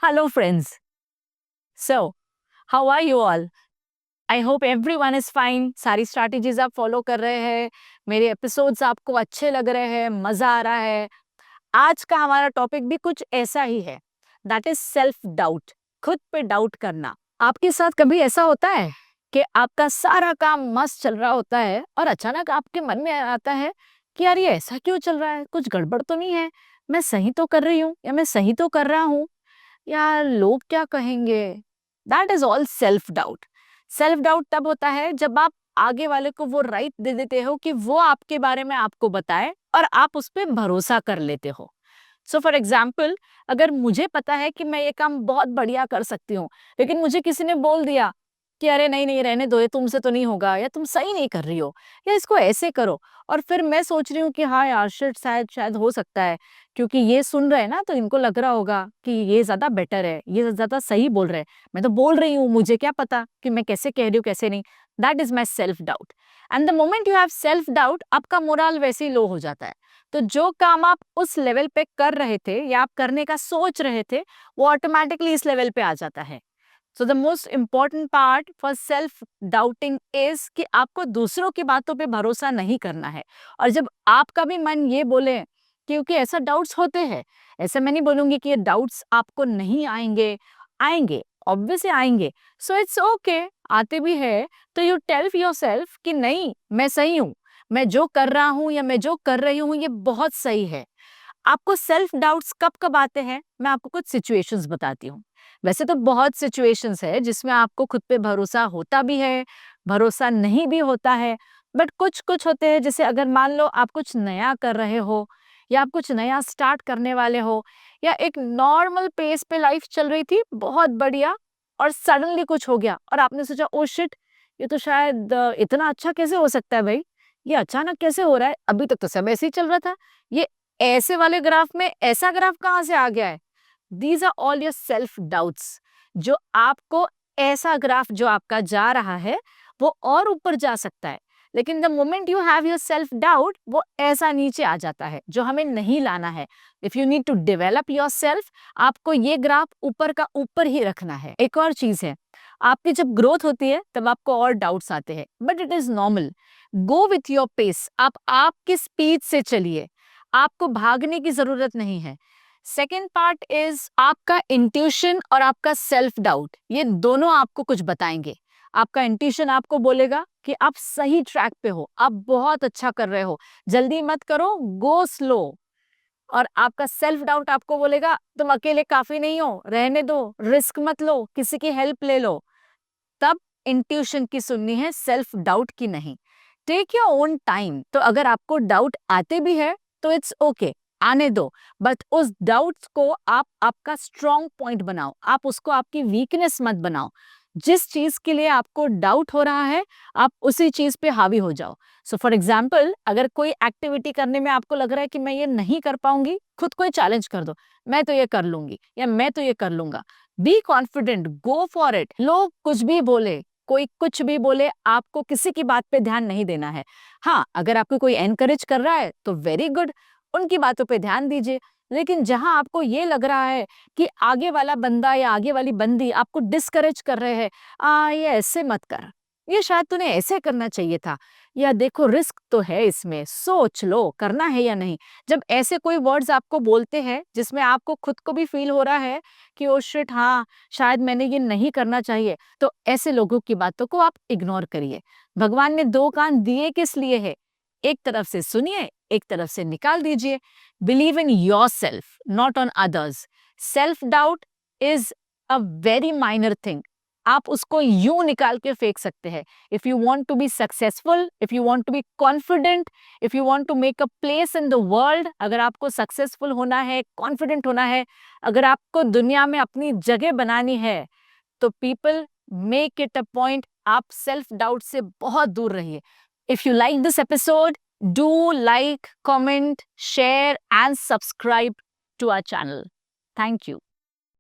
Hello, friends. So, how are you all? I hope everyone is fine. सारी strategies आप follow कर रहे हैं. मेरे एपिसोड्स आपको अच्छे लग रहे हैं, मजा आ रहा है. आज का हमारा टॉपिक भी कुछ ऐसा ही है. That is self doubt. खुद पे डाउट करना. आपके साथ कभी ऐसा होता है कि आपका सारा काम मस्त चल रहा होता है और अचानक आपके मन में आता है कि यार ये ऐसा क्यों चल रहा है, कुछ गड़बड़ तो नहीं है, मैं सही तो कर रही हूँ या मैं सही तो कर रहा हूँ, यार लोग क्या कहेंगे. That is all self doubt. Self doubt तब होता है जब आप आगे वाले को वो राइट दे देते हो कि वो आपके बारे में आपको बताए और आप उस पर भरोसा कर लेते हो. सो फॉर एग्जाम्पल, अगर मुझे पता है कि मैं ये काम बहुत बढ़िया कर सकती हूँ, लेकिन मुझे किसी ने बोल दिया कि अरे नहीं नहीं रहने दो, ये तुमसे तो नहीं होगा, या तुम सही नहीं कर रही हो, या इसको ऐसे करो, और फिर मैं सोच रही हूँ कि हाँ यार शिट, शायद शायद हो सकता है, क्योंकि ये सुन रहे हैं ना तो इनको लग रहा होगा कि ये ज्यादा बेटर है, ये ज्यादा सही बोल रहे हैं, मैं तो बोल रही हूँ, मुझे क्या पता कि मैं कैसे कह रही हूँ कैसे नहीं. That is my self doubt. And the moment you have self doubt, आपका मोरल वैसे ही लो हो जाता है. तो जो काम आप उस लेवल पे कर रहे थे या आप करने का सोच रहे थे, वो ऑटोमेटिकली इस लेवल पे आ जाता है. So the most important part for self doubting is कि आपको दूसरों की बातों पे भरोसा नहीं करना है. और जब आपका भी मन ये बोले, क्योंकि ऐसा डाउट्स होते हैं, ऐसे मैं नहीं बोलूंगी कि ये डाउट्स आपको नहीं आएंगे, आएंगे, ऑब्वियसली आएंगे. सो इट्स ओके, आते भी है तो यू टेल योरसेल्फ कि नहीं, मैं सही हूँ, मैं जो कर रहा हूँ या मैं जो कर रही हूँ ये बहुत सही है. आपको सेल्फ डाउट्स कब कब आते हैं, मैं आपको कुछ सिचुएशंस बताती हूँ. वैसे तो बहुत सिचुएशंस है जिसमें आपको खुद पे भरोसा होता भी है, भरोसा नहीं भी होता है. बट कुछ कुछ होते हैं, जैसे अगर मान लो आप कुछ नया कर रहे हो या आप कुछ नया स्टार्ट करने वाले हो, या एक नॉर्मल पेस पे लाइफ चल रही थी बहुत बढ़िया, और सडनली कुछ हो गया और आपने सोचा ओ शिट, ये तो शायद इतना अच्छा कैसे हो सकता है भाई, ये अचानक कैसे हो रहा है, अभी तक तो सब ऐसे ही चल रहा था, ये ऐसे वाले ग्राफ में ऐसा ग्राफ कहाँ से आ गया है. These are all your self doubts, जो आपको ऐसा ग्राफ जो आपका जा रहा है वो और ऊपर जा सकता है, लेकिन the moment you have your self doubt वो ऐसा नीचे आ जाता है, जो हमें नहीं लाना है. If you need to develop yourself, आपको ये ग्राफ ऊपर का ऊपर ही रखना है. एक और चीज है, आपकी जब ग्रोथ होती है तब आपको और डाउट्स आते हैं, but it is normal. Go with your pace, आप आपकी स्पीड से चलिए, आपको भागने की जरूरत नहीं है. सेकेंड पार्ट इज आपका इंट्यूशन और आपका सेल्फ डाउट, ये दोनों आपको कुछ बताएंगे. आपका इंट्यूशन आपको बोलेगा कि आप सही ट्रैक पे हो, आप बहुत अच्छा कर रहे हो, जल्दी मत करो, गो स्लो. और आपका सेल्फ डाउट आपको बोलेगा तुम अकेले काफी नहीं हो, रहने दो, रिस्क मत लो, किसी की हेल्प ले लो. तब इंट्यूशन की सुननी है, सेल्फ डाउट की नहीं. Take your own time. तो अगर आपको डाउट आते भी है तो इट्स ओके, आने दो, बट उस डाउट्स को आप आपका स्ट्रॉन्ग पॉइंट बनाओ, आप उसको आपकी वीकनेस मत बनाओ. जिस चीज के लिए आपको डाउट हो रहा है, आप उसी चीज पे हावी हो जाओ. सो फॉर एग्जाम्पल, अगर कोई एक्टिविटी करने में आपको लग रहा है कि मैं ये नहीं कर पाऊंगी, खुद को चैलेंज कर दो, मैं तो ये कर लूंगी या मैं तो ये कर लूंगा. Be confident, go for it. लोग कुछ भी बोले, कोई कुछ भी बोले, आपको किसी की बात पे ध्यान नहीं देना है. हाँ, अगर आपको कोई एनकरेज कर रहा है तो वेरी गुड, उनकी बातों पे ध्यान दीजिए. लेकिन जहां आपको ये लग रहा है कि आगे वाला बंदा या आगे वाली बंदी आपको डिस्करेज कर रहे हैं, ये ऐसे मत कर, ये शायद तूने ऐसे करना चाहिए था, या देखो रिस्क तो है इसमें, सोच लो करना है या नहीं. जब ऐसे कोई वर्ड्स आपको बोलते हैं जिसमें आपको खुद को भी फील हो रहा है कि ओ शिट, हाँ शायद मैंने ये नहीं करना चाहिए, तो ऐसे लोगों की बातों को आप इग्नोर करिए. भगवान ने दो कान दिए किस लिए है, एक तरफ से सुनिए, एक तरफ से निकाल दीजिए. Believe in yourself, not on others. Self doubt is a very minor thing, आप उसको यूं निकाल के फेंक सकते हैं. If you want to be successful, if you want to be confident, if you want to make a place in the world, अगर आपको सक्सेसफुल होना है, कॉन्फिडेंट होना है, अगर आपको दुनिया में अपनी जगह बनानी है, तो people make it a point, आप सेल्फ डाउट से बहुत दूर रहिए. If you like this episode, do like, comment, share and subscribe to our channel. Thank you.